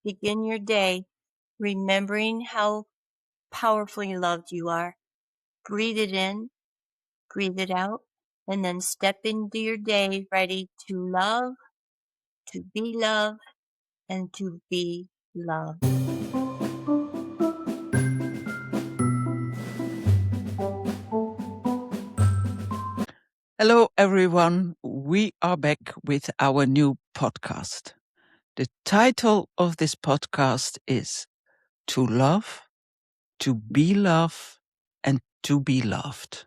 begin your day remembering how powerfully loved you are. Breathe it in, breathe it out, and then step into your day ready to love, to be loved, and to be loved. Hello, everyone. We are back with our new podcast. The title of this podcast is To Love, to Be Loved, and to Be Loved.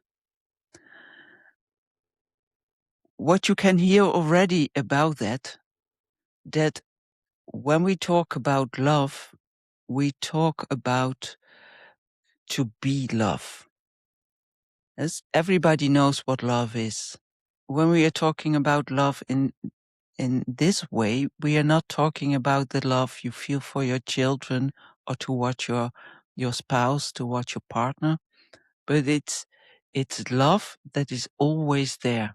What you can hear already about that when we talk about love, we talk about to be love. As everybody knows what love is. When we are talking about love in this way, we are not talking about the love you feel for your children or towards your spouse, towards your partner, but it's love that is always there.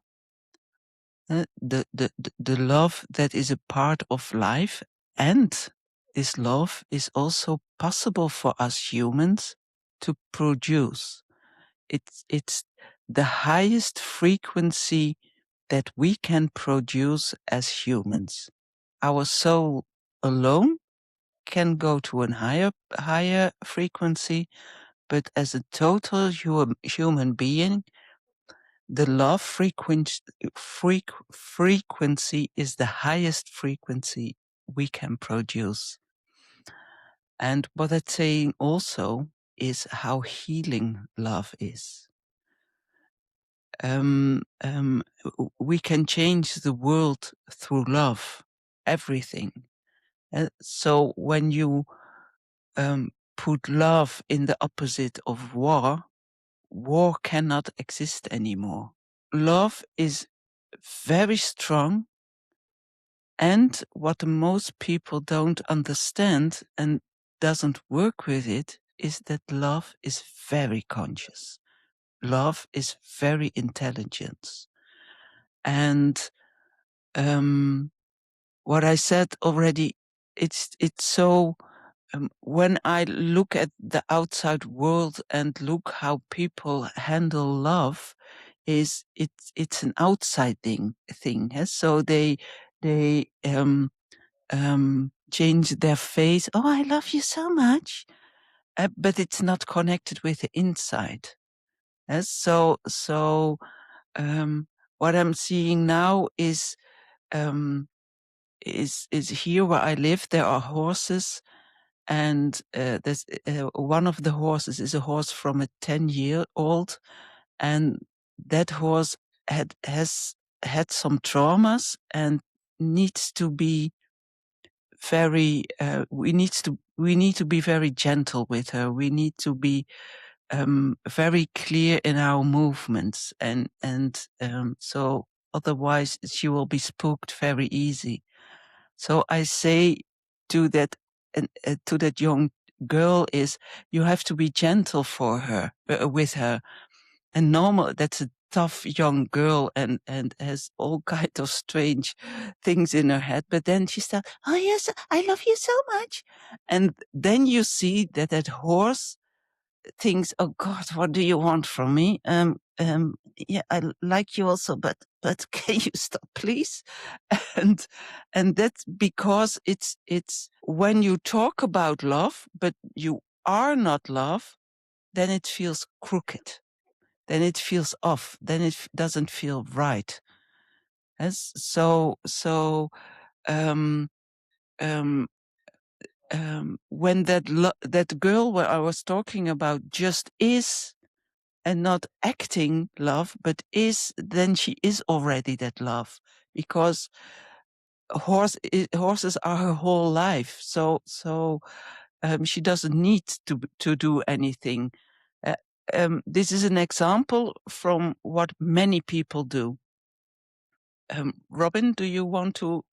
The love that is a part of life, and this love is also possible for us humans to produce. It's the highest frequency that we can produce as humans. Our soul alone can go to a higher frequency, but as a total human being, the love frequency is the highest frequency we can produce. And what that's saying also is how healing love is. We can change the world through love, everything. So when you put love in the opposite of war, war cannot exist anymore. Love is very strong, and what most people don't understand and doesn't work with it is that love is very conscious. Love is very intelligent. And what I said already, it's so when I look at the outside world and look how people handle love, it's an outside thing. So they change their face. Oh, I love you so much, but it's not connected with the inside. Yes, so what I'm seeing now is here where I live. There are horses, and there's one of the horses is a horse from a 10-year-old, and that horse has had some traumas and needs to be very. We need to be very gentle with her. We need to be very clear in our movements, and so otherwise she will be spooked very easy. So I say to that to that young girl is you have to be gentle for her with her. And normal, that's a tough young girl and has all kind of strange things in her head. But then she starts, oh yes, I love you so much. And then you see that that horse thinks, oh God, what do you want from me? Yeah, I like you also, but can you stop, please? And that's because it's when you talk about love, but you are not love, then it feels crooked. Then it feels off. Then it doesn't feel right. Yes? So, um, um, when that girl where I was talking about just is and not acting love, but is, then she is already that love, because horses are her whole life. So she doesn't need to do anything. This is an example from what many people do. Robin, do you want to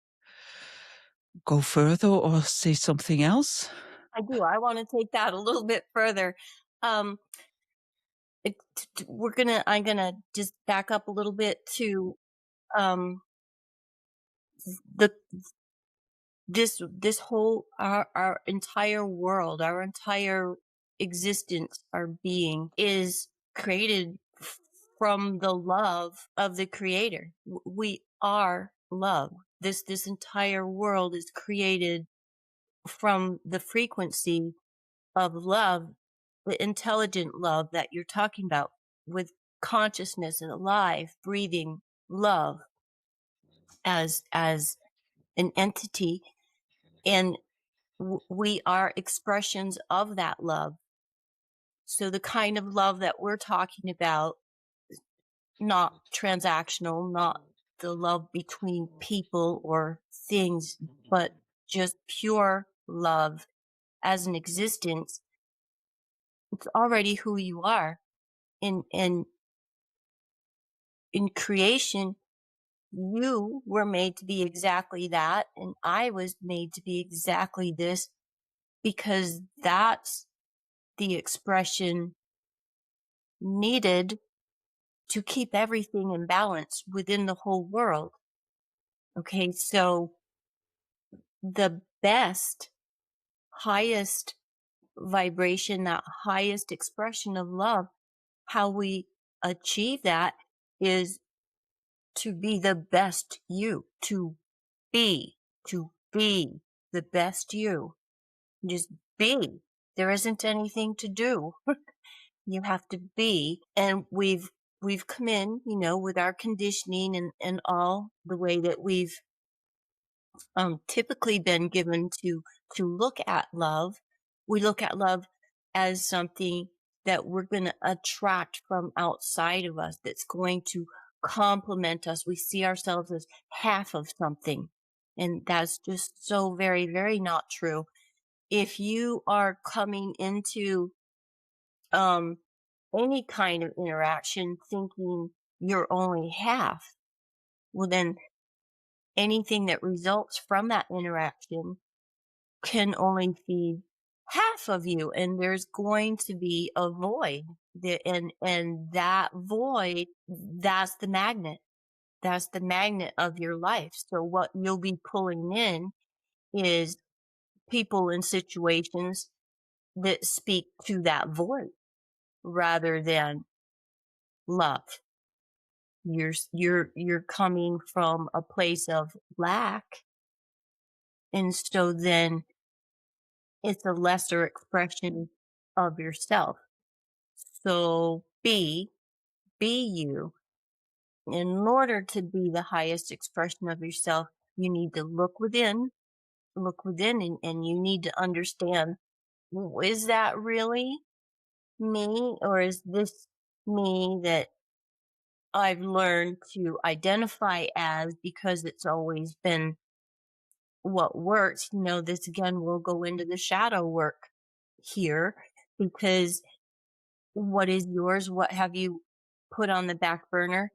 go further or say something else? I do. I want to take that a little bit further. Um, I'm gonna just back up a little bit to um, the this whole our entire world, our entire existence, our being is created from the love of the creator. We are love. This entire world is created from the frequency of love, the intelligent love that you're talking about, with consciousness and alive, breathing love as an entity, and we are expressions of that love. So the kind of love that we're talking about, not transactional, not the love between people or things, but just pure love as an existence, it's already who you are. In in creation, you were made to be exactly that, and I was made to be exactly this, because that's the expression needed to keep everything in balance within the whole world. Okay, so the best, highest vibration, that highest expression of love, how we achieve that is to be the best you, be, to be the best you. Just be. There isn't anything to do. You have to be. And we've come in, with our conditioning and all the way that we've typically been given to look at love. We look at love as something that we're going to attract from outside of us, that's going to complement us. We see ourselves as half of something, and that's just so very, very not true. If you are coming into um any kind of interaction thinking you're only half, well, then anything that results from that interaction can only feed half of you, and there's going to be a void. And that void, that's the magnet of your life. So what you'll be pulling in is people and situations that speak to that void rather than love. You're coming from a place of lack, and so then it's a lesser expression of yourself. So be you. In order to be the highest expression of yourself, you need to look within, and you need to understand, is that really me, or is this me that I've learned to identify as because it's always been what works? This again will go into the shadow work here, because what is yours? What have you put on the back burner?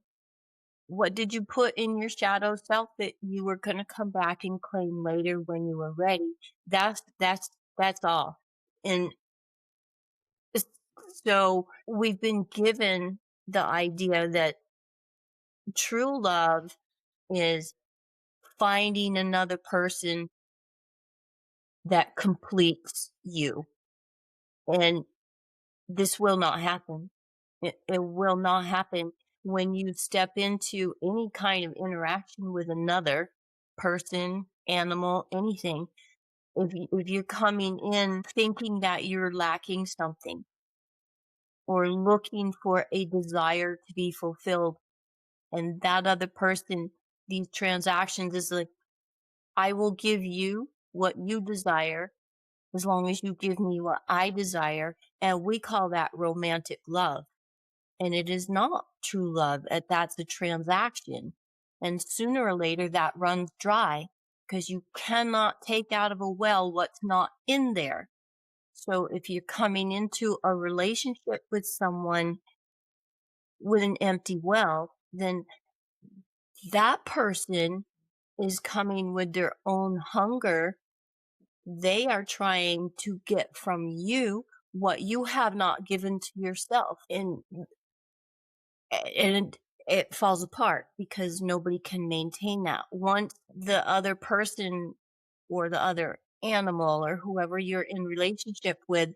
What did you put in your shadow self that you were going to come back and claim later when you were ready? That's all. And so we've been given the idea that true love is finding another person that completes you. And this will not happen. It will not happen when you step into any kind of interaction with another person, animal, anything. If you're coming in thinking that you're lacking something or looking for a desire to be fulfilled, and that other person, these transactions is like, I will give you what you desire as long as you give me what I desire. And we call that romantic love. And it is not true love. That's a transaction. And sooner or later that runs dry, because you cannot take out of a well what's not in there. So if you're coming into a relationship with someone with an empty well, then that person is coming with their own hunger. They are trying to get from you what you have not given to yourself. And it falls apart because nobody can maintain that. Once the other person or the other animal or whoever you're in relationship with,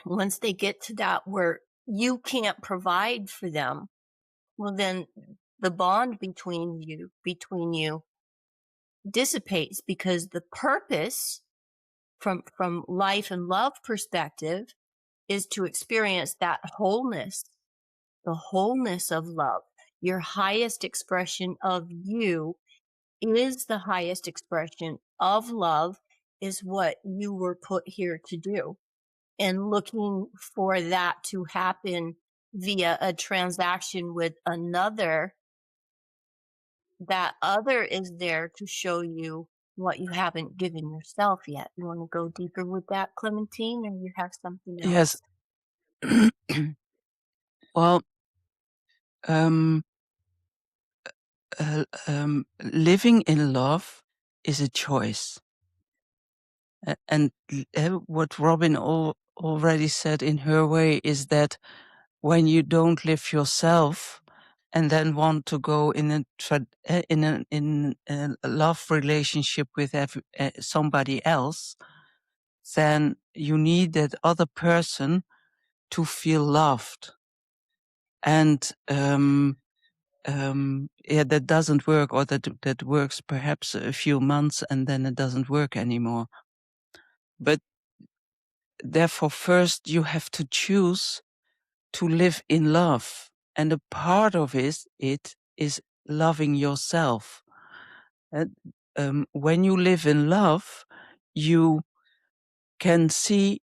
once they get to that where you can't provide for them, well, then the bond between you dissipates, because the purpose from life and love perspective is to experience that wholeness, the wholeness of love. Your highest expression of you is the highest expression of love, is what you were put here to do. And looking for that to happen via a transaction with another, that other is there to show you what you haven't given yourself yet. You want to go deeper with that, Clementine, or you have something else? Yes. Well, living in love is a choice. And what Robin already said in her way is that when you don't live yourself and then want to go in a love relationship with somebody else, then you need that other person to feel loved. And that doesn't work, or that works perhaps a few months and then it doesn't work anymore. But therefore, first you have to choose to live in love, and a part of it is loving yourself. And when you live in love, you can see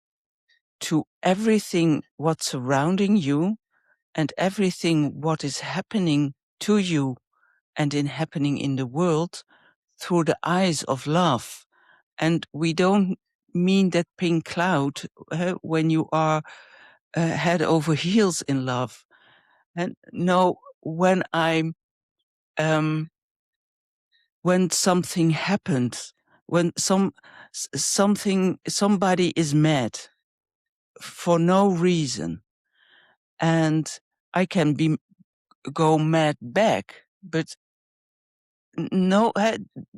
to everything what's surrounding you and everything what is happening to you and happening in the world through the eyes of love. And we don't mean that pink cloud when you are head over heels in love. And no, when when something happens, when somebody is mad for no reason, and I can go mad back, but no,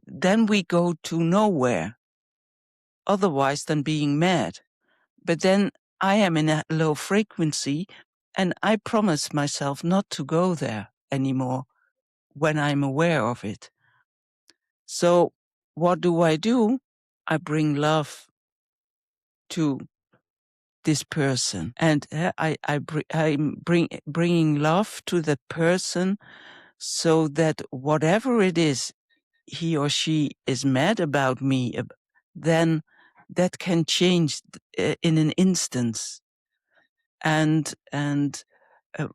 then we go to nowhere otherwise than being mad. But then I am in a low frequency, and I promise myself not to go there anymore when I'm aware of it. So what do? I bring love to this person, and I'm bringing love to the person, so that whatever it is he or she is mad about me, then that can change in an instant. And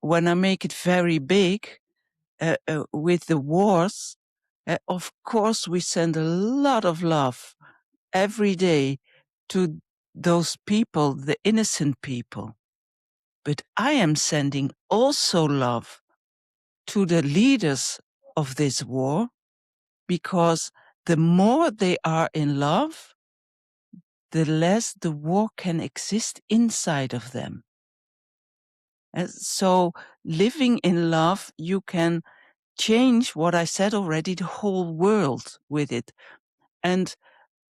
when I make it very big with the wars, of course we send a lot of love every day to those people, the innocent people. But I am sending also love to the leaders of this war, because the more they are in love, the less the war can exist inside of them. And so living in love, you can change what I said already, the whole world with it. And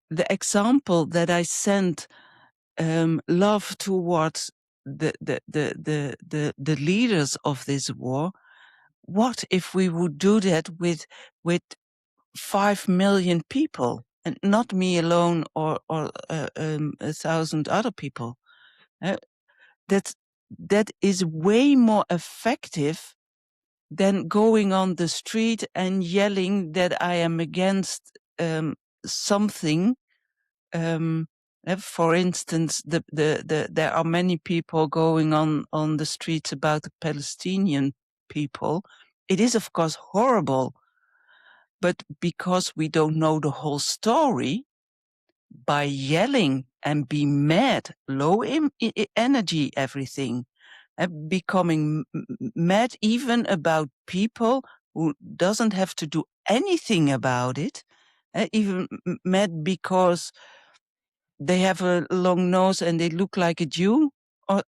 the example that I sent love towards the leaders of this war. What if we would do that with 5 million people, and not me alone or 1,000 other people? That is way more effective than going on the street and yelling that I am against something. For instance, there are many people going on the streets about the Palestinian people. It is, of course, horrible, but because we don't know the whole story, by yelling and be mad, low energy, everything, becoming mad even about people who doesn't have to do anything about it, even mad because they have a long nose and they look like a Jew, or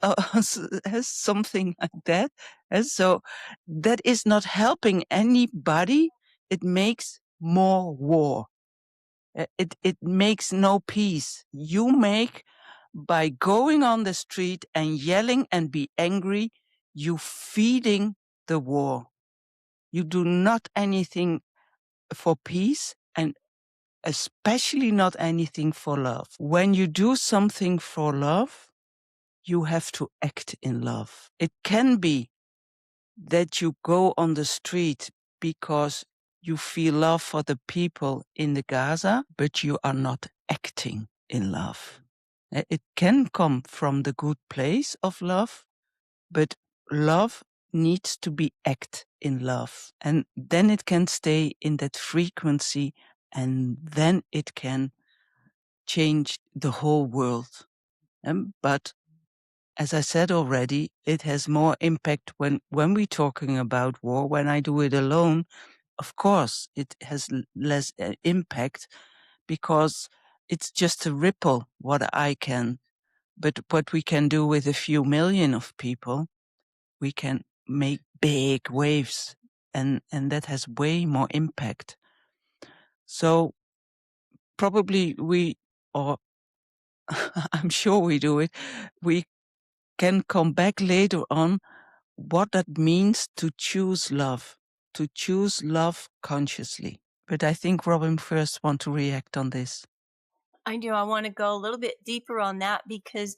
something like that. And so that is not helping anybody. It makes more war. It makes no peace. You make, by going on the street and yelling and be angry, you feeding the war. You do not anything for peace, and especially not anything for love. When you do something for love, you have to act in love. It can be that you go on the street because you feel love for the people in the Gaza, but you are not acting in love. It can come from the good place of love, but love needs to be act in love. And then it can stay in that frequency, and then it can change the whole world. But as I said already, it has more impact when we're talking about war. When I do it alone, of course, it has less impact because it's just a ripple what I can. But what we can do with a few million of people, we can make big waves, and that has way more impact. So probably or I'm sure we do it, we can come back later on what that means to choose love consciously. But I think Robin first want to react on this. I do. I want to go a little bit deeper on that because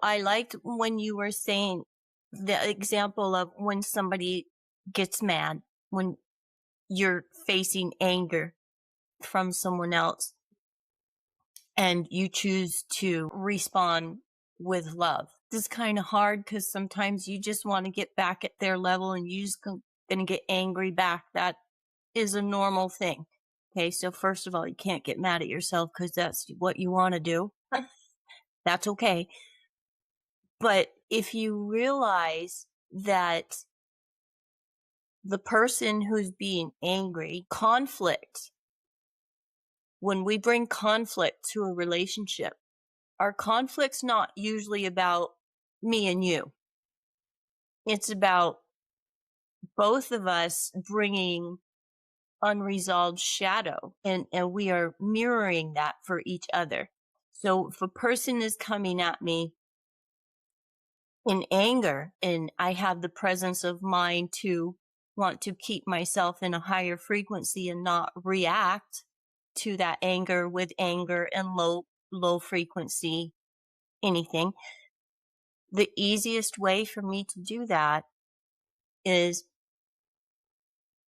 I liked when you were saying the example of when somebody gets mad, when you're facing anger from someone else and you choose to respond with love. This is kind of hard because sometimes you just want to get back at their level and you just going to get angry back. That is a normal thing. Okay, so first of all, you can't get mad at yourself because that's what you want to do. That's okay. But if you realize that the person who's being angry, conflict, when we bring conflict to a relationship, our conflict's not usually about me and you. It's about both of us bringing unresolved shadow, and we are mirroring that for each other. So if a person is coming at me in anger and I have the presence of mind to want to keep myself in a higher frequency and not react to that anger with anger and low frequency anything, the easiest way for me to do that is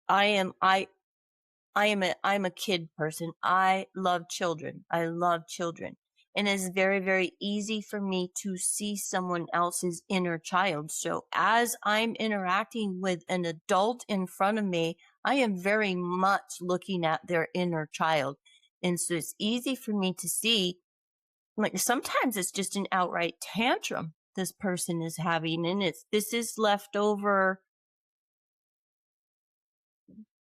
I'm a kid person. I love children. And it's very, very easy for me to see someone else's inner child. So as I'm interacting with an adult in front of me, I am very much looking at their inner child. And so it's easy for me to see, like, sometimes it's just an outright tantrum this person is having. And this is leftover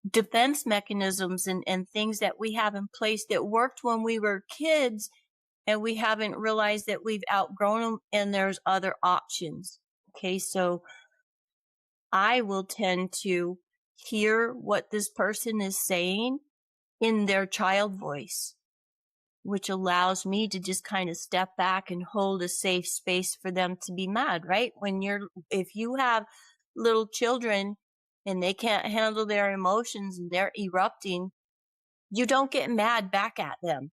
defense mechanisms and things that we have in place that worked when we were kids, and we haven't realized that we've outgrown them and there's other options. Okay, so I will tend to hear what this person is saying in their child voice, which allows me to just kind of step back and hold a safe space for them to be mad, right? If you have little children and they can't handle their emotions and they're erupting, you don't get mad back at them.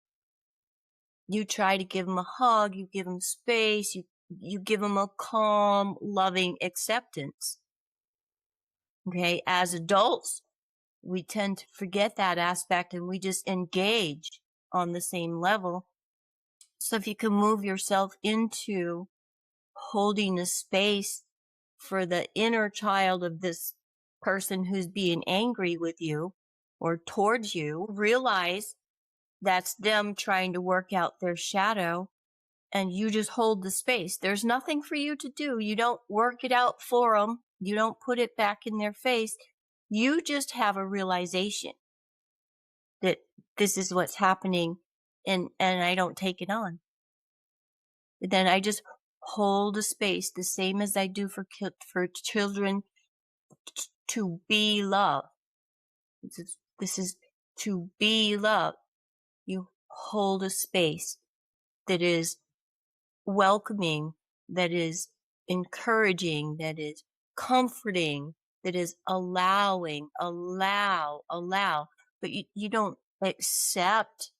You try to give them a hug, you give them space, you give them a calm, loving acceptance. Okay, as adults, we tend to forget that aspect and we just engage on the same level. So if you can move yourself into holding a space for the inner child of this person who's being angry with you or towards you, realize that's them trying to work out their shadow, and you just hold the space. There's nothing for you to do. You don't work it out for them. You don't put it back in their face. You just have a realization that this is what's happening, and I don't take it on. Then I just hold a space, the same as I do for children to be loved. This is to be loved. You hold a space that is welcoming, that is encouraging, that is comforting, that is allowing, allow. But you don't accept,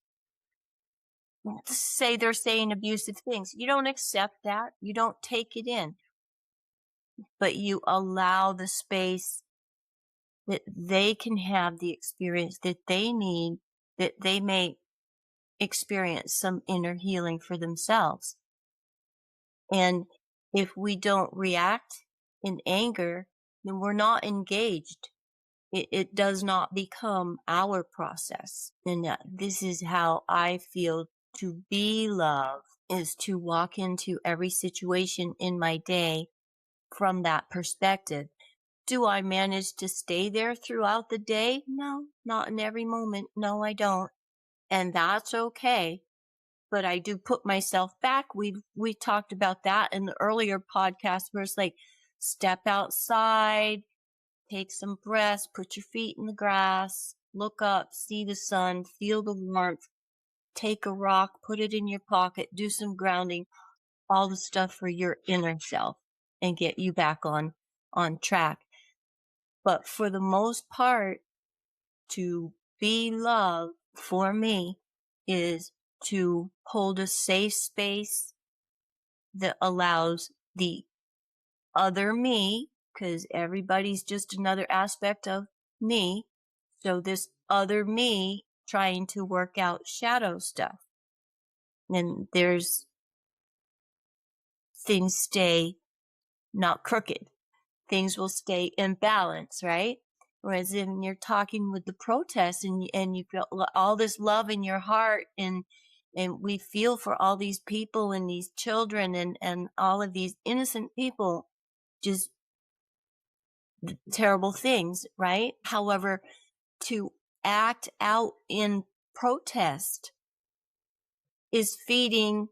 say they're saying abusive things. You don't accept that. You don't take it in, but you allow the space that they can have the experience that they need, that they may experience some inner healing for themselves. And if we don't react in anger, then we're not engaged. It does not become our process. And this is how I feel to be love, is to walk into every situation in my day from that perspective. Do I manage to stay there throughout the day? No, not in every moment. No, I don't. And that's okay. But I do put myself back. We talked about that in the earlier podcast where it's like, step outside, take some breaths, put your feet in the grass, look up, see the sun, feel the warmth, take a rock, put it in your pocket, do some grounding, all the stuff for your inner self and get you back on track. But for the most part, to be love for me is to hold a safe space that allows the other me, because everybody's just another aspect of me. So this other me trying to work out shadow stuff. And there's things stay not crooked. Things will stay in balance, right? Whereas when you're talking with the protests and you feel all this love in your heart and we feel for all these people and these children and all of these innocent people, just terrible things, right? However, to act out in protest is feeding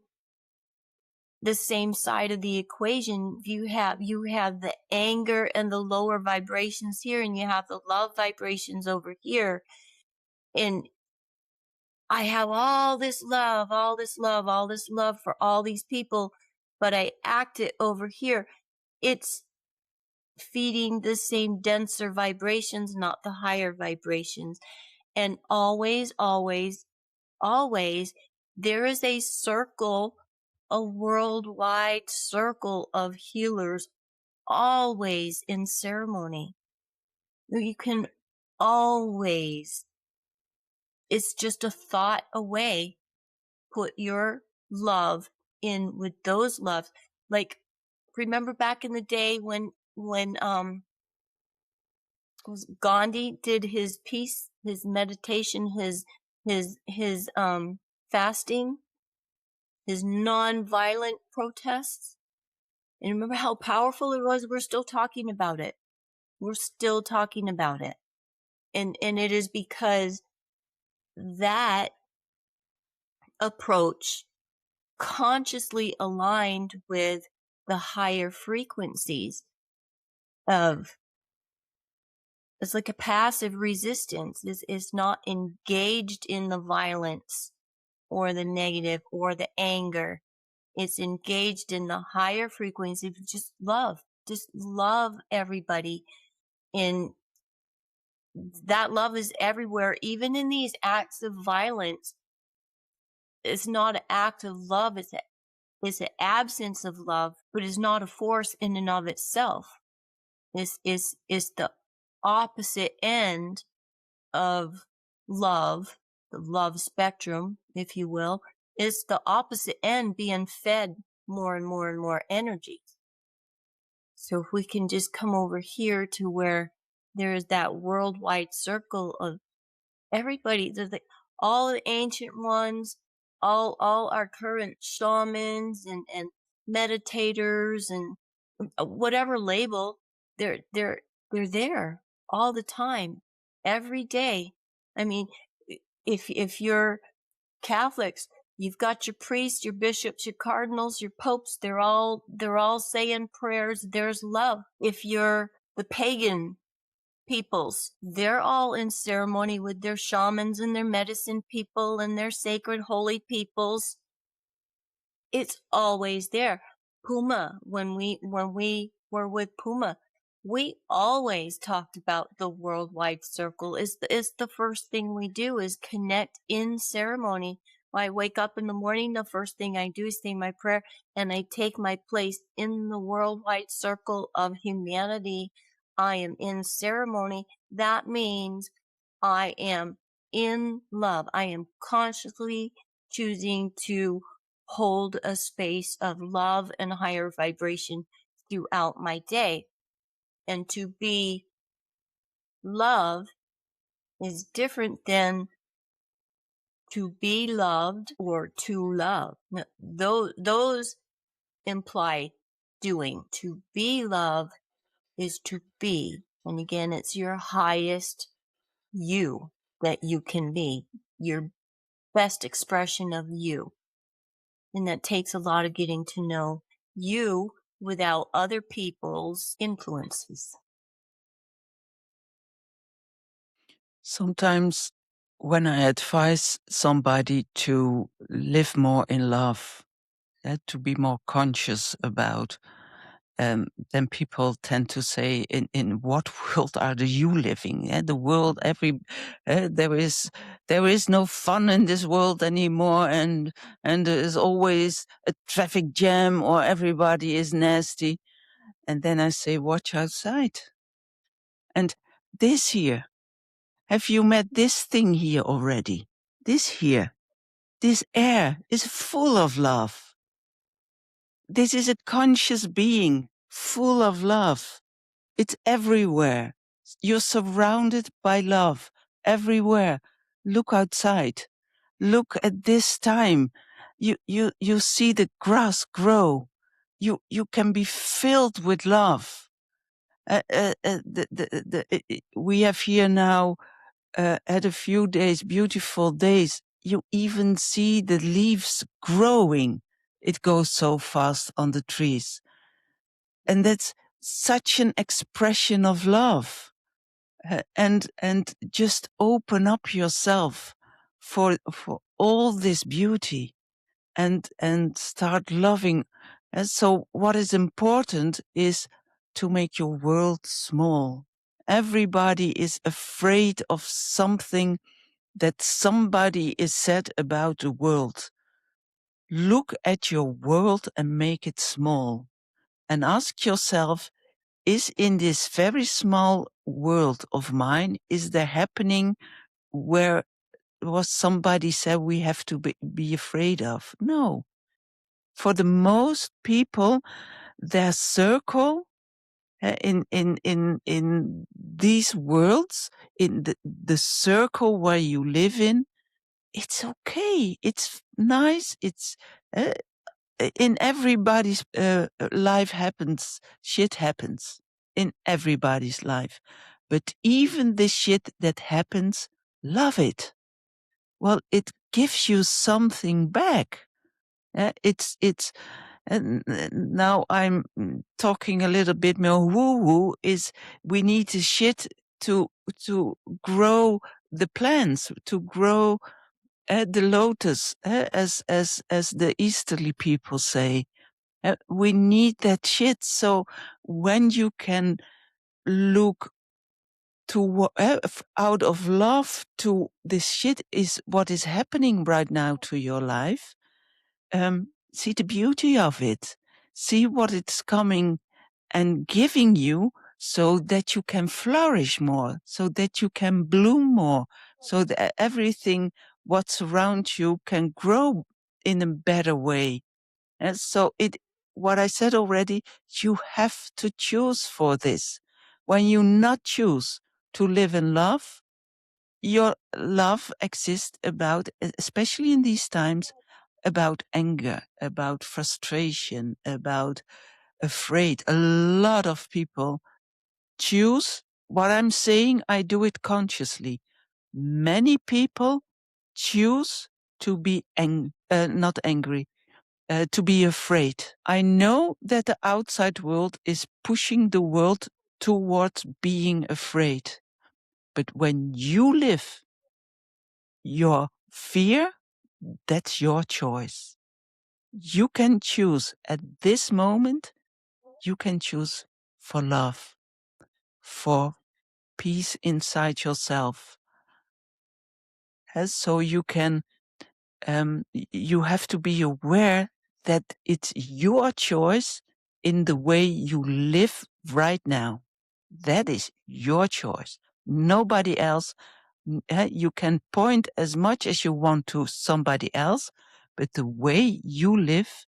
the same side of the equation. You have the anger and the lower vibrations here, and you have the love vibrations over here. And I have all this love, all this love, all this love for all these people, but I act it over here. It's feeding the same denser vibrations, not the higher vibrations. And always, always, always, there is a circle, a worldwide circle of healers always in ceremony. You can always, it's just a thought away, put your love in with those loves. Like, remember back in the day when Gandhi did his peace, his meditation, his fasting, his non-violent protests. And remember how powerful it was? We're still talking about it. We're still talking about it. And it is because that approach consciously aligned with the higher frequencies of, it's like a passive resistance. It's not engaged in the violence or the negative or the anger. It's engaged in the higher frequency of just love everybody. And that love is everywhere, even in these acts of violence. It's not an act of love, it's an absence of love, but it's not a force in and of itself. This is the opposite end of love, the love spectrum, if you will. It's the opposite end being fed more and more and more energy. So if we can just come over here to where there is that worldwide circle of everybody, there's like all the ancient ones, all our current shamans and meditators and whatever label, they're there all the time, every day. I mean, if you're Catholics, you've got your priests, your bishops, your cardinals, your popes, they're all saying prayers. There's love. If you're the pagan peoples. They're all in ceremony with their shamans and their medicine people and their sacred holy peoples. It's always there. Puma, when we were with Puma, we always talked about the worldwide circle. Is the first thing we do is connect in ceremony. When I wake up in the morning, the first thing I do is say my prayer, and I take my place in the worldwide circle of humanity. I am in ceremony. That means I am in love. I am consciously choosing to hold a space of love and higher vibration throughout my day. And to be love is different than to be loved or to love. Those imply doing. To be love is to be. And again, it's your highest you that you can be, your best expression of you. And that takes a lot of getting to know you without other people's influences. Sometimes when I advise somebody to live more in love, to be more conscious about, then people tend to say, in what world are you living? The world, there is no fun in this world anymore, and there is always a traffic jam, or everybody is nasty. And then I say, watch outside. And this here, have you met this thing here already? This here, this air is full of love. This is a conscious being full of love. It's everywhere. You're surrounded by love everywhere. Look outside. Look at this time. You see the grass grow. You can be filled with love. We have here now had a few days, beautiful days. You even see the leaves growing. It goes so fast on the trees. And that's such an expression of love. And just open up yourself for all this beauty and start loving. And so what is important is to make your world small. Everybody is afraid of something that somebody is said about the world. Look at your world and make it small. And ask yourself, is in this very small world of mine, is there happening where was somebody said we have to be afraid of? No. For the most people, their circle in these worlds, in the circle where you live in, it's okay. It's nice. It's in everybody's life happens. Shit happens in everybody's life. But even the shit that happens, love it. Well, it gives you something back. It's and now I'm talking a little bit more woo-woo, is we need the shit to grow the plants, to grow the lotus, as the Easterly people say. We need that shit. So when you can look to out of love to this shit is what is happening right now to your life, see the beauty of it, see what it's coming and giving you, so that you can flourish more, so that you can bloom more, so that everything what's around you can grow in a better way. And so what I said already, you have to choose for this. When you not choose to live in love, your love exists about, especially in these times, about anger, about frustration, about afraid. A lot of people choose what I'm saying. I do it consciously. Many people choose to be not angry, to be afraid. I know that the outside world is pushing the world towards being afraid. But when you live your fear, that's your choice. You can choose at this moment, you can choose for love, for peace inside yourself. So you can, you have to be aware that it's your choice in the way you live right now. That is your choice. Nobody else. You can point as much as you want to somebody else, but the way you live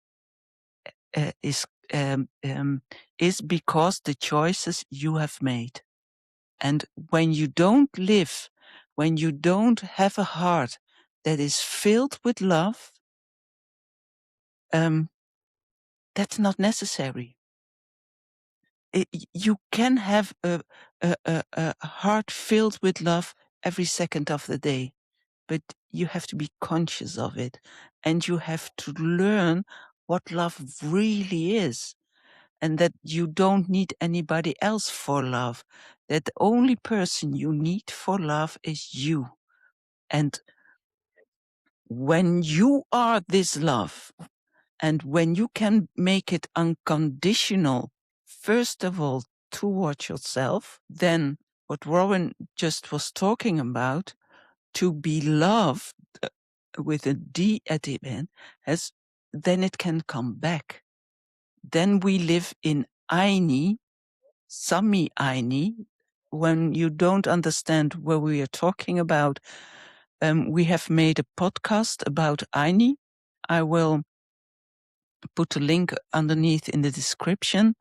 uh, is um, um, is because the choices you have made. And when you don't live, when you don't have a heart that is filled with love, that's not necessary. You can have a heart filled with love every second of the day, but you have to be conscious of it, and you have to learn what love really is, and that you don't need anybody else for love, that the only person you need for love is you. And when you are this love, and when you can make it unconditional, first of all, towards yourself, then what Robin just was talking about, to be loved with a D at the end, then it can come back. Then we live in Aini, Sami Aini. When you don't understand what we are talking about, we have made a podcast about Aini. I will put a link underneath in the description.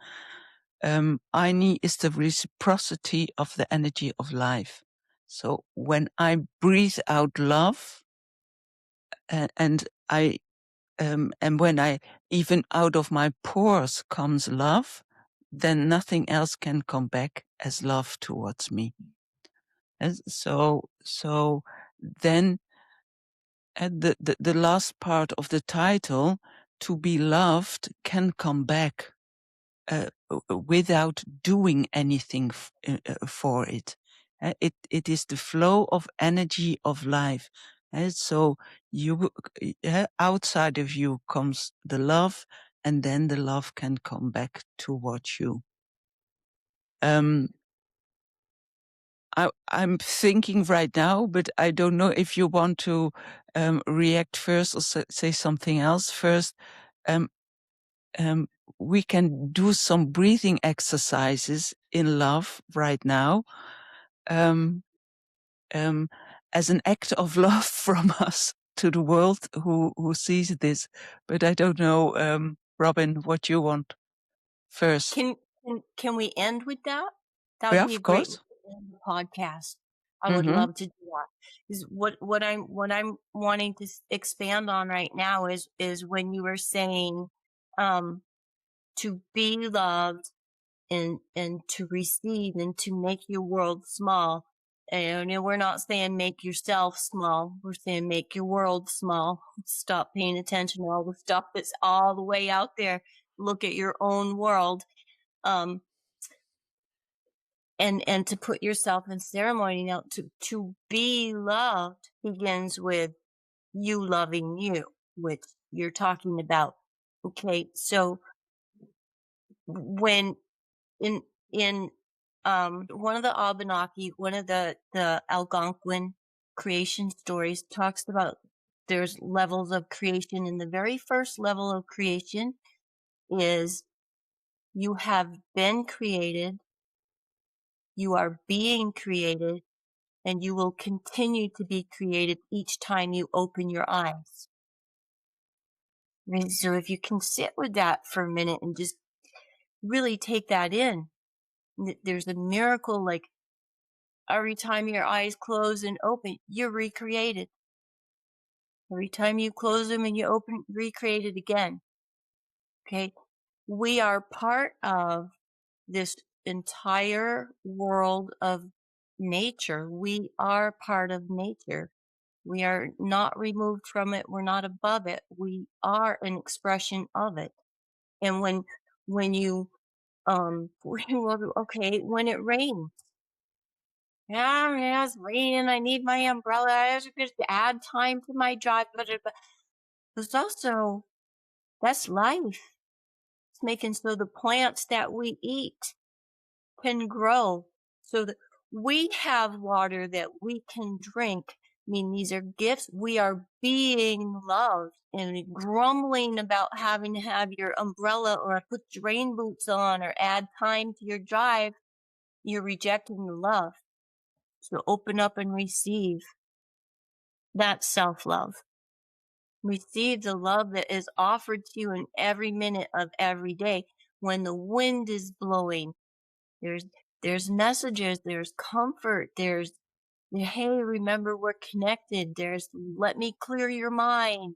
Aini is the reciprocity of the energy of life. So when I breathe out love, and when I, even out of my pores comes love, then nothing else can come back as love towards me. And so then at the last part of the title, to be loved, can come back without doing anything for it. It is the flow of energy of life. So you, outside of you comes the love, and then the love can come back towards you. I'm thinking right now, but I don't know if you want to react first or say something else first. Um, we can do some breathing exercises in love right now, um, as an act of love from us to the world who sees this. But I don't know, Robin, what you want first. Can we end with that? That Yeah, would be a of great course. podcast. I would love to do that. Is what I'm wanting to expand on right now is when you were saying to be loved and to receive and to make your world small. And we're not saying make yourself small. We're saying make your world small. Stop paying attention to all the stuff that's all the way out there. Look at your own world. And to put yourself in ceremony. Now, to be loved begins with you loving you, which you're talking about. Okay, so when in one of the Abenaki, one of the Algonquin creation stories talks about there's levels of creation, and the very first level of creation is you have been created, you are being created, and you will continue to be created each time you open your eyes. And so if you can sit with that for a minute and just really take that in, there's a miracle, like every time your eyes close and open, you're recreated. Every time you close them and you open, recreated again. Okay. We are part of this entire world of nature. We are part of nature. We are not removed from it. We're not above it. We are an expression of it. And when you well, okay, when it rains. Yeah, it's raining. I need my umbrella. I have to add time to my drive. But there's also that's life. It's making so the plants that we eat can grow so that we have water that we can drink. I mean, these are gifts. We are being loved, and grumbling about having to have your umbrella or put your rain boots on or add time to your drive, you're rejecting the love. So open up and receive that self-love. Receive the love that is offered to you in every minute of every day. When the wind is blowing, there's there's messages, there's comfort, there's, hey, remember we're connected. There's, let me clear your mind.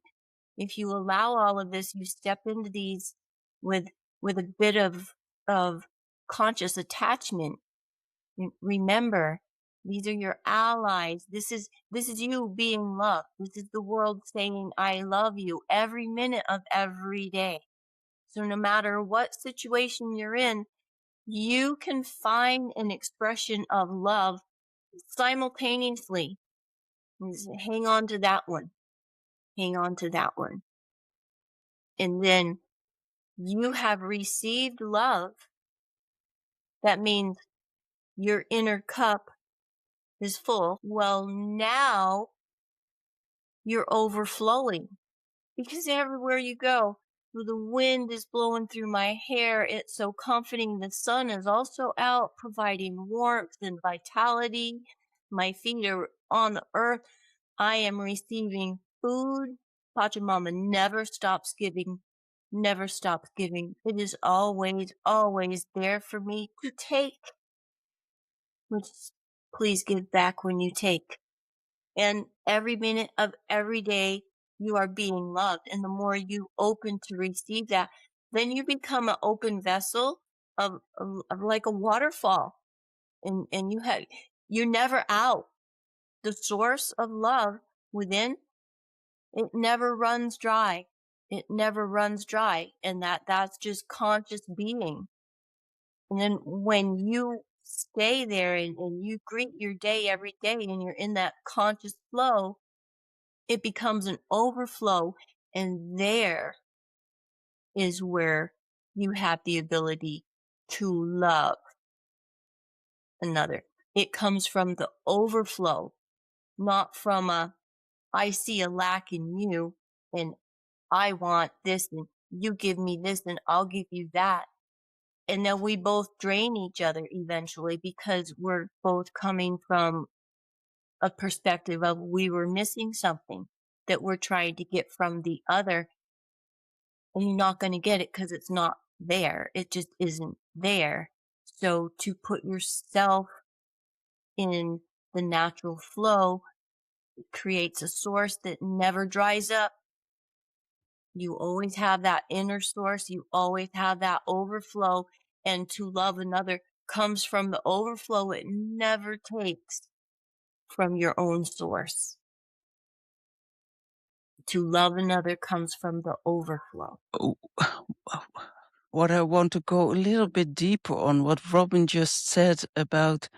If you allow all of this, you step into these with with a bit of conscious attachment. Remember, these are your allies. This is you being loved. This is the world saying, I love you every minute of every day. So no matter what situation you're in, you can find an expression of love simultaneously. Hang on to that one. Hang on to that one. And then you have received love. That means your inner cup is full. Well, now you're overflowing because everywhere you go, the wind is blowing through my hair. It's so comforting. The sun is also out providing warmth and vitality. My feet are on the earth. I am receiving food. Pachamama never stops giving, never stops giving. It is always, always there for me to take, which please give back when you take. And every minute of every day, you are being loved. And the more you open to receive that, then you become an open vessel of like a waterfall. And you're never out. The source of love within, it never runs dry. It never runs dry. And that's just conscious being. And then when you stay there and you greet your day every day and you're in that conscious flow, it becomes an overflow. And there is where you have the ability to love another. It comes from the overflow, not from I see a lack in you and I want this and you give me this and I'll give you that. And then we both drain each other eventually because we're both coming from a perspective of we were missing something that we're trying to get from the other, and you're not going to get it because it's not there. It just isn't there. So to put yourself in the natural flow creates a source that never dries up. You always have that inner source. You always have that overflow. And to love another comes from the overflow. It never takes from your own source. To love another comes from the overflow. What I want to go a little bit deeper on what Robin just said about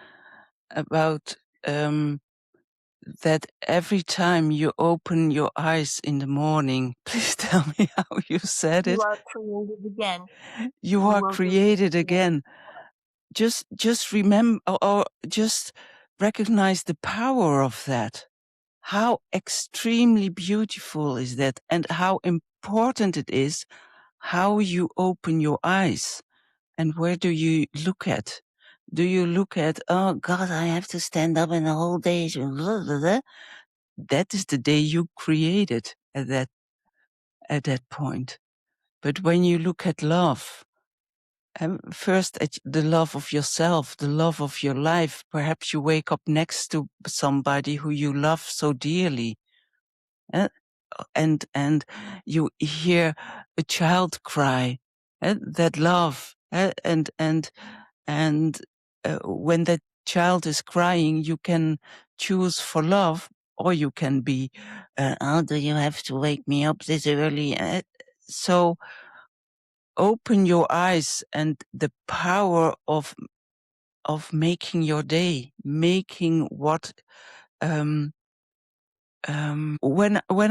that every time you open your eyes in the morning, please tell me how you said You it. are created again. You are created again. Just remember, or just recognize the power of that. How extremely beautiful is that, and how important it is how you open your eyes. And where do you look at? Do you look at, oh God, I have to stand up in the whole day? Blah, blah, blah. That is the day you created at that point. But when you look at love, first at the love of yourself, the love of your life, perhaps you wake up next to somebody who you love so dearly, and you hear a child cry, that love, and when that child is crying, you can choose for love, or you can be, oh, do you have to wake me up this early? So open your eyes and the power of making your day, making what when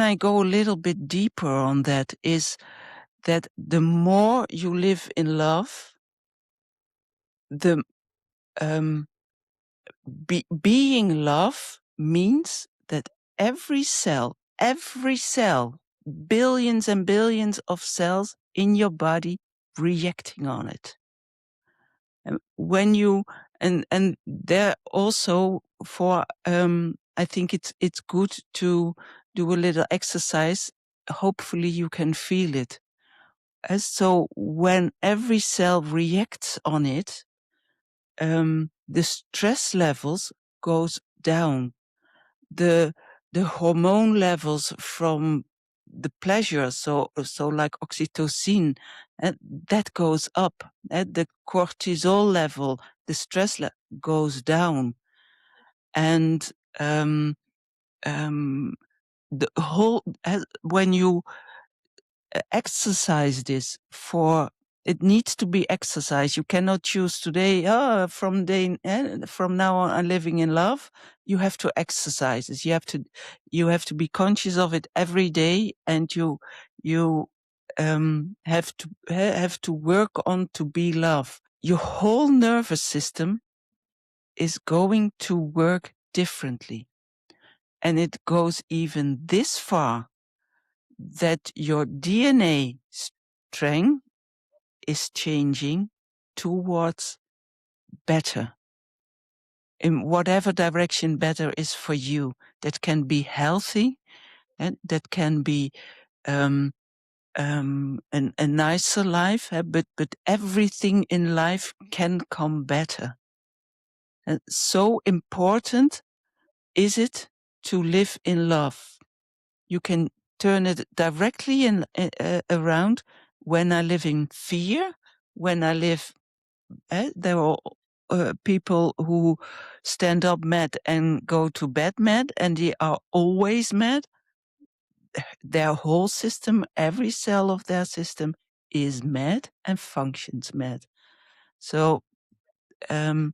I go a little bit deeper on that, is that the more you live in love, the being love means that every cell, billions and billions of cells in your body reacting on it. And when you and there also for I think it's good to do a little exercise. Hopefully you can feel it. And so when every cell reacts on it, the stress levels goes down. The hormone levels from the pleasure, so like oxytocin, that goes up. The cortisol level, the stress goes down, and the whole when you exercise this for it needs to be exercise. You cannot choose today, from now on I'm living in love. You have to exercise it. You have to be conscious of it every day, and you have to work on to be love. Your whole nervous system is going to work differently. And it goes even this far that your DNA strength is changing towards better, in whatever direction better is for you. That can be healthy, and that can be a nicer life, but everything in life can come better. And so important is it to live in love. You can turn it directly around. When I live in fear, when I live, there are people who stand up mad and go to bed mad, and they are always mad. Their whole system, every cell of their system is mad and functions mad. So I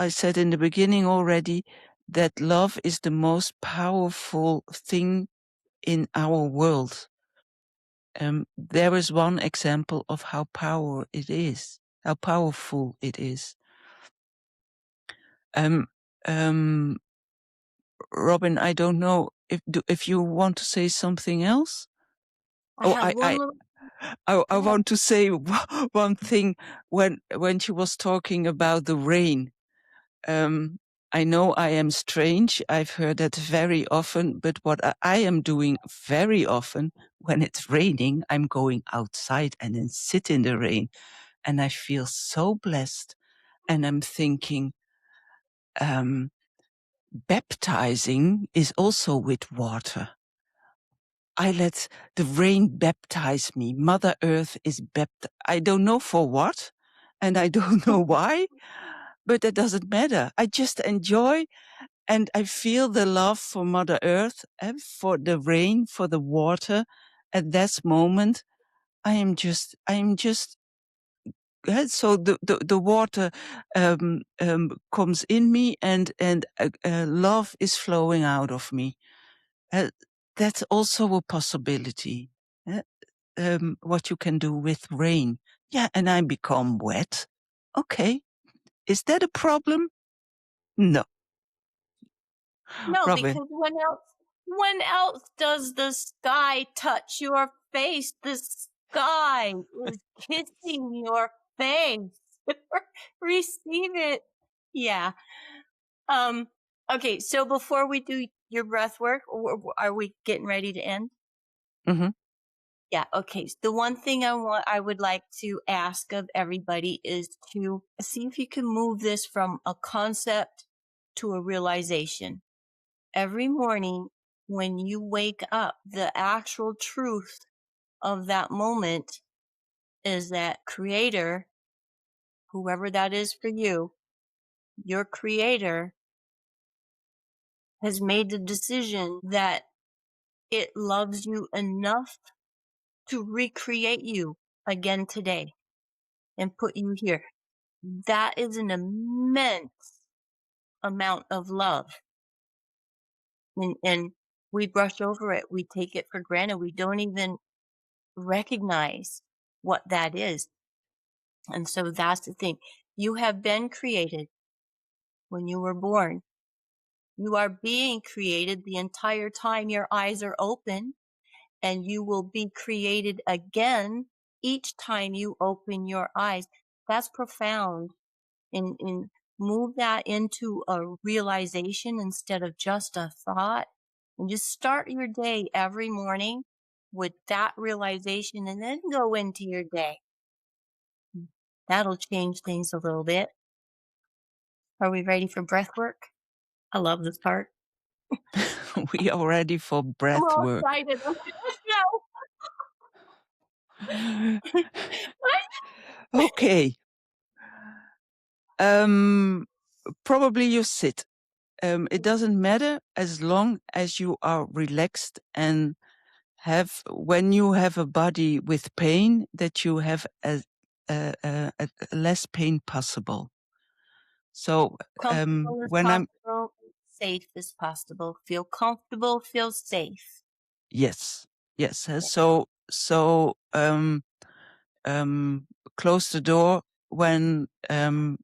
said in the beginning already that love is the most powerful thing in our world. There is one example of how powerful it is. Robin, I don't know if you want to say something else. I have one little. I want to say one thing when she was talking about the rain. I know I am strange. I've heard that very often, but what I am doing very often when it's raining, I'm going outside and then sit in the rain, and I feel so blessed. And I'm thinking, baptizing is also with water. I let the rain baptize me. Mother Earth is I don't know for what, and I don't know why, but it doesn't matter. I just enjoy, and I feel the love for Mother Earth and for the rain, for the water. At that moment, I am just so the water comes in me, and love is flowing out of me. That's also a possibility. What you can do with rain. Yeah, and I become wet. Okay, is that a problem? No, No, Robin. because when else does the sky touch your face? The sky is kissing your face. Receive it. Yeah. Okay, so before we do your breath work, are we getting ready to end? Mm-hmm. Yeah, okay. The one thing I would like to ask of everybody is to see if you can move this from a concept to a realization. Every morning when you wake up, the actual truth of that moment is that creator, whoever that is for you, your creator has made the decision that it loves you enough to recreate you again today and put you here. That is an immense amount of love. And we brush over it. We take it for granted. We don't even recognize what that is. And so that's the thing. You have been created when you were born. You are being created the entire time your eyes are open, and you will be created again each time you open your eyes. That's profound. And move that into a realization instead of just a thought. And just start your day every morning with that realization and then go into your day. That'll change things a little bit. Are we ready for breath work? I love this part. We are ready for I'm breath all work. excited. Okay. Probably you sit. It doesn't matter as long as you are relaxed and when you have a body with pain, that you have a less pain possible. So Comfortable as when I'm possible, safe as possible. Feel comfortable, feel safe. yes, so close the door when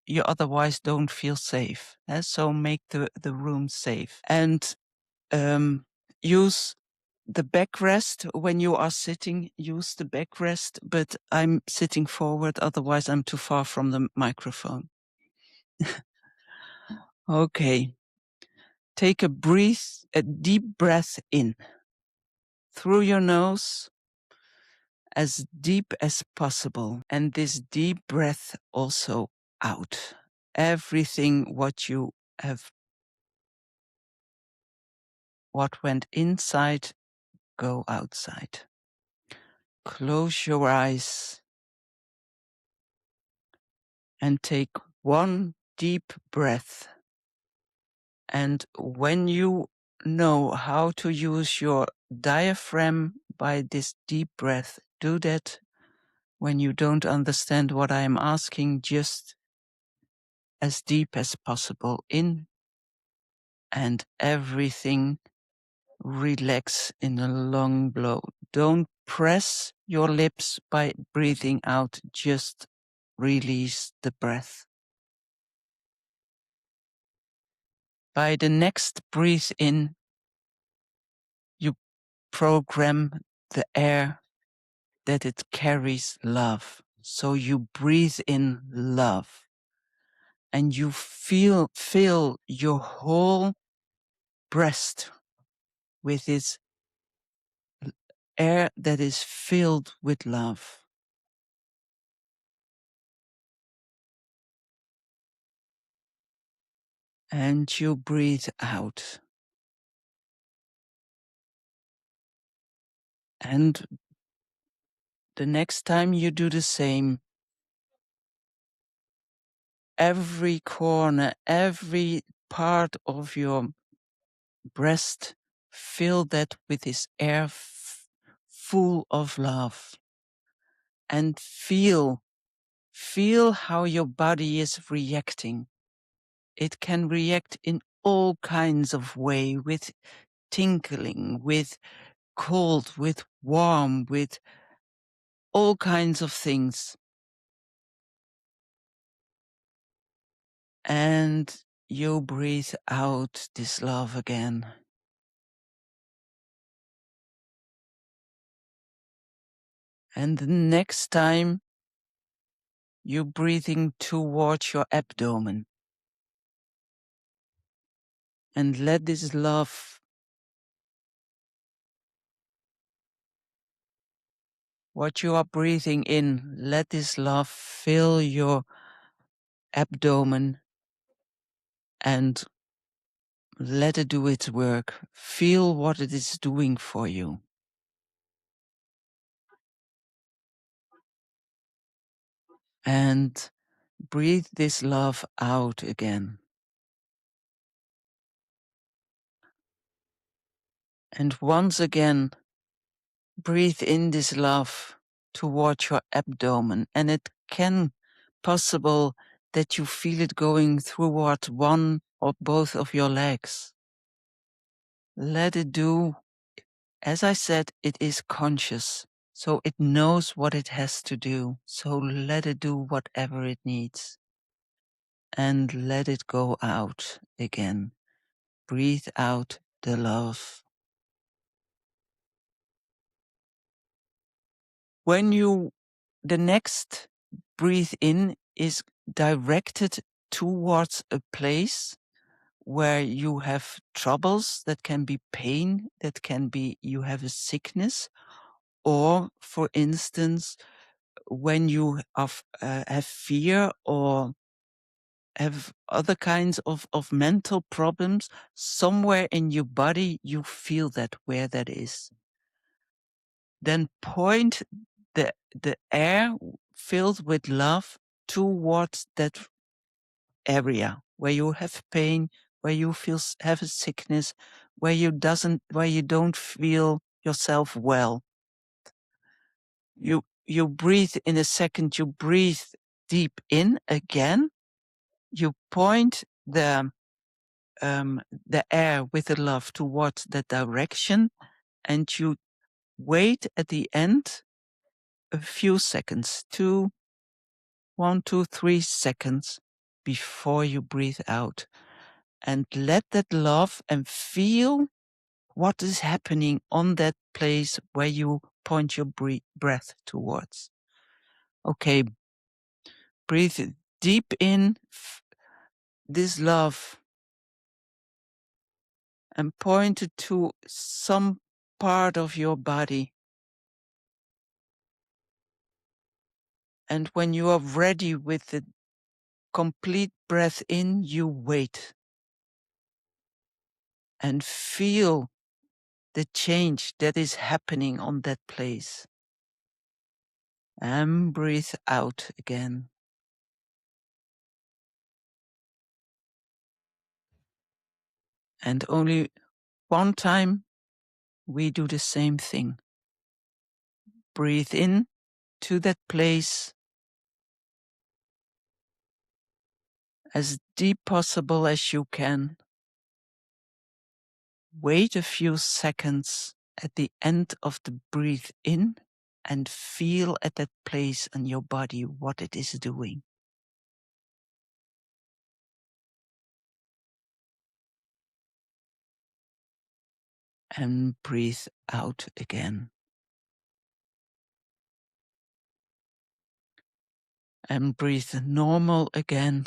you otherwise don't feel safe. So make the room safe and use the backrest when you are sitting. Use the backrest, but I'm sitting forward, otherwise I'm too far from the microphone. Okay. Take a deep breath in through your nose as deep as possible. And this deep breath also out. Everything what went inside, go outside. Close your eyes and take one deep breath. And when you know how to use your diaphragm by this deep breath, do that. When you don't understand what I am asking, just as deep as possible in, and everything relax in a long blow. Don't press your lips by breathing out, just release the breath. By the next breathe in, you program the air that it carries love. So you breathe in love and you fill your whole breast with this air that is filled with love. And you breathe out. And the next time you do the same, every corner, every part of your breast, fill that with this air full of love. And feel how your body is reacting. It can react in all kinds of way, with tingling, with cold, with warm, with all kinds of things. And you breathe out this love again. And the next time you're breathing towards your abdomen. And let this love, what you are breathing in, let this love fill your abdomen and let it do its work. Feel what it is doing for you. And breathe this love out again. And once again, breathe in this love toward your abdomen, and it can possible that you feel it going toward one or both of your legs. Let it do. As I said, it is conscious, so it knows what it has to do. So let it do whatever it needs. And let it go out again. Breathe out the love. The next breathe in is directed towards a place where you have troubles, that can be pain, that can be you have a sickness, or for instance, when you have fear or have other kinds of mental problems, somewhere in your body you feel that where that is. Then point the air filled with love towards that area where you have pain, where you have a sickness, where you don't feel yourself well. You breathe in a second, you breathe deep in again, you point the air with the love towards that direction, and you wait at the end a few seconds, 1, 2, 3 seconds before you breathe out, and let that love and feel what is happening on that place where you point your breath towards. Okay, breathe deep in this love and point it to some part of your body. And when you are ready with the complete breath in, you wait and feel the change that is happening on that place. And breathe out again. And only one time we do the same thing. Breathe in to that place as deep possible as you can. Wait a few seconds at the end of the breathe in and feel at that place in your body what it is doing. And breathe out again. And breathe normal again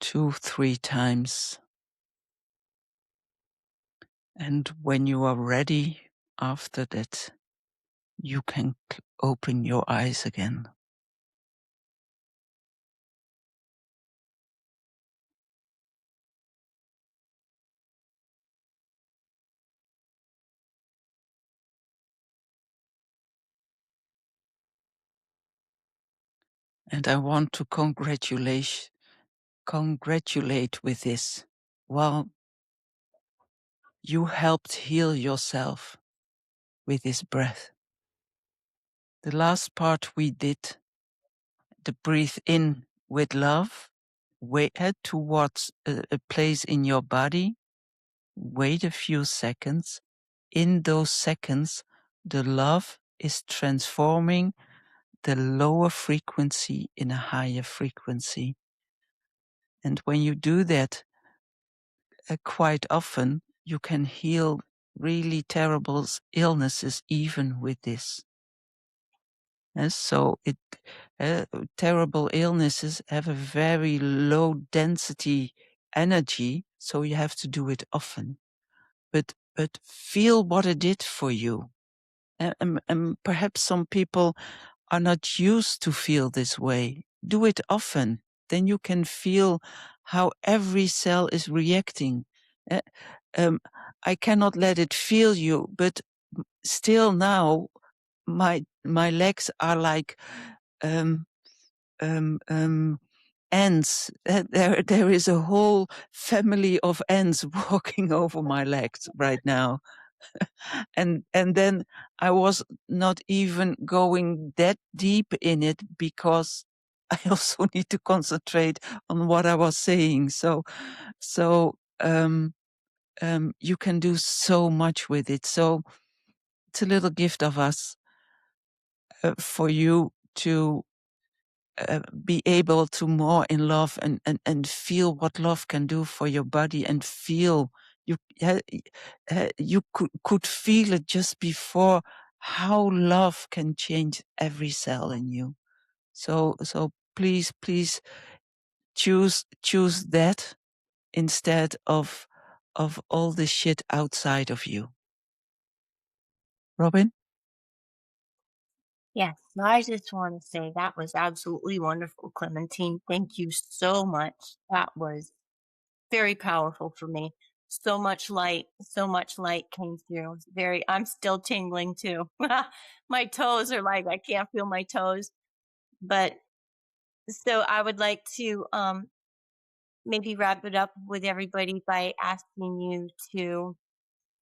2, 3 times. And when you are ready after that, you can open your eyes again. And I want to congratulate with this. Well, you helped heal yourself with this breath. The last part we did, the breathe in with love, head towards a place in your body, wait a few seconds. In those seconds, the love is transforming the lower frequency in a higher frequency. And when you do that quite often, you can heal really terrible illnesses even with this. And so terrible illnesses have a very low density energy, so you have to do it often. But feel what it did for you. And perhaps some people are not used to feel this way. Do it often. Then you can feel how every cell is reacting. Uh, I cannot let it feel you, but still now my legs are like ants. There is a whole family of ants walking over my legs right now. and then I was not even going that deep in it because I also need to concentrate on what I was saying. So you can do so much with it. So it's a little gift of us for you to be able to more in love and feel what love can do for your body, and feel you you could feel it just before, how love can change every cell in you. So please choose that instead of all the shit outside of you. Robin? Yes, I just want to say that was absolutely wonderful, Clementine. Thank you so much. That was very powerful for me. So much light came through. I'm still tingling too. My toes are like, I can't feel my toes. But so I would like to maybe wrap it up with everybody by asking you to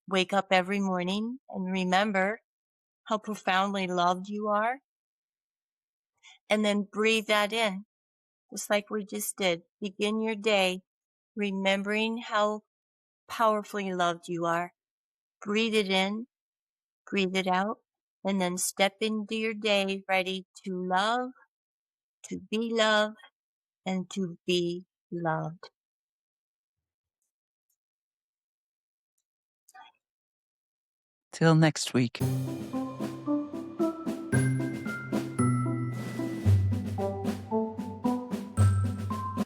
wake up every morning and remember how profoundly loved you are, and then breathe that in, just like we just did. Begin your day remembering how powerfully loved you are. Breathe it in, breathe it out, and then step into your day ready to love, to be loved, and to be loved. Till next week.